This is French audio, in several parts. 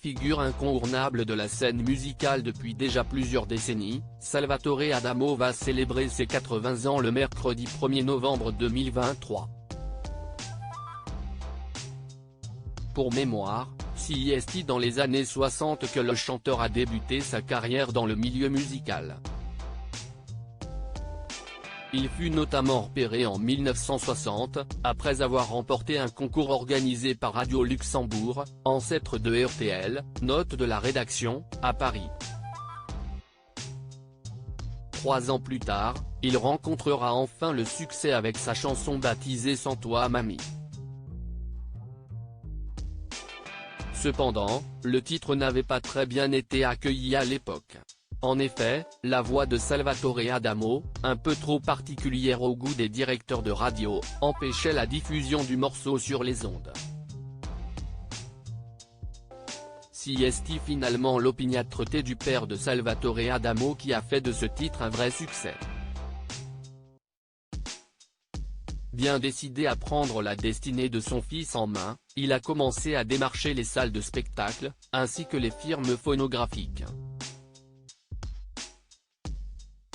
Figure incontournable de la scène musicale depuis déjà plusieurs décennies, Salvatore Adamo va célébrer ses 80 ans le mercredi 1er novembre 2023. Pour mémoire, c'est dans les années 60 que le chanteur a débuté sa carrière dans le milieu musical. Il fut notamment repéré en 1960, après avoir remporté un concours organisé par Radio Luxembourg, ancêtre de RTL, note de la rédaction, à Paris. 3 ans plus tard, il rencontrera enfin le succès avec sa chanson baptisée Sans toi mamie. Cependant, le titre n'avait pas très bien été accueilli à l'époque. En effet, la voix de Salvatore Adamo, un peu trop particulière au goût des directeurs de radio, empêchait la diffusion du morceau sur les ondes. C'est finalement l'opiniâtreté du père de Salvatore Adamo qui a fait de ce titre un vrai succès. Bien décidé à prendre la destinée de son fils en main, il a commencé à démarcher les salles de spectacle, ainsi que les firmes phonographiques.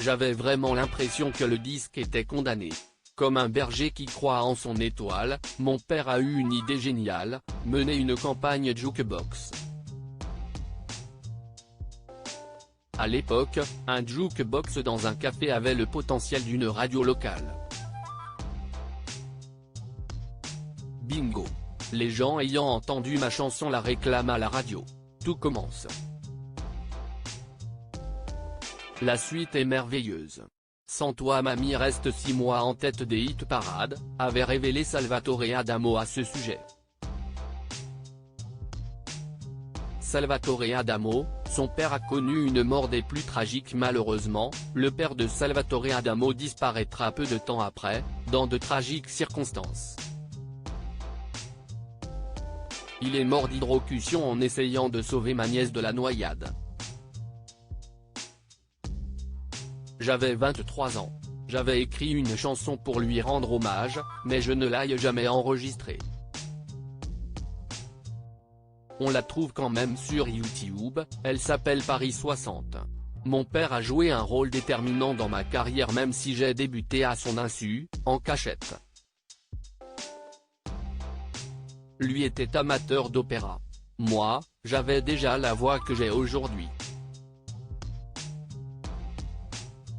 J'avais vraiment l'impression que le disque était condamné. Comme un berger qui croit en son étoile, mon père a eu une idée géniale, mener une campagne jukebox. À l'époque, un jukebox dans un café avait le potentiel d'une radio locale. Bingo! Les gens ayant entendu ma chanson la réclament à la radio. Tout commence. La suite est merveilleuse. Sans toi mamie reste 6 mois en tête des hit parades, avait révélé Salvatore Adamo à ce sujet. Salvatore Adamo, son père a connu une mort des plus tragiques malheureusement, le père de Salvatore Adamo disparaîtra peu de temps après, dans de tragiques circonstances. Il est mort d'hydrocution en essayant de sauver ma nièce de la noyade. J'avais 23 ans. J'avais écrit une chanson pour lui rendre hommage, mais je ne l'ai jamais enregistrée. On la trouve quand même sur YouTube, elle s'appelle Paris 60. Mon père a joué un rôle déterminant dans ma carrière même si j'ai débuté à son insu, en cachette. Lui était amateur d'opéra. Moi, j'avais déjà la voix que j'ai aujourd'hui.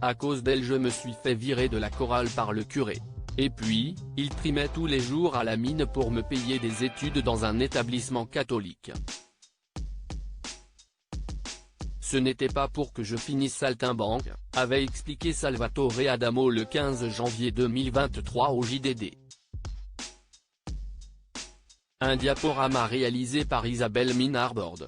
À cause d'elle je me suis fait virer de la chorale par le curé. Et puis, il trimait tous les jours à la mine pour me payer des études dans un établissement catholique. Ce n'était pas pour que je finisse saltimbanque, avait expliqué Salvatore Adamo le 15 janvier 2023 au JDD. Un diaporama réalisé par Isabelle Minarbord.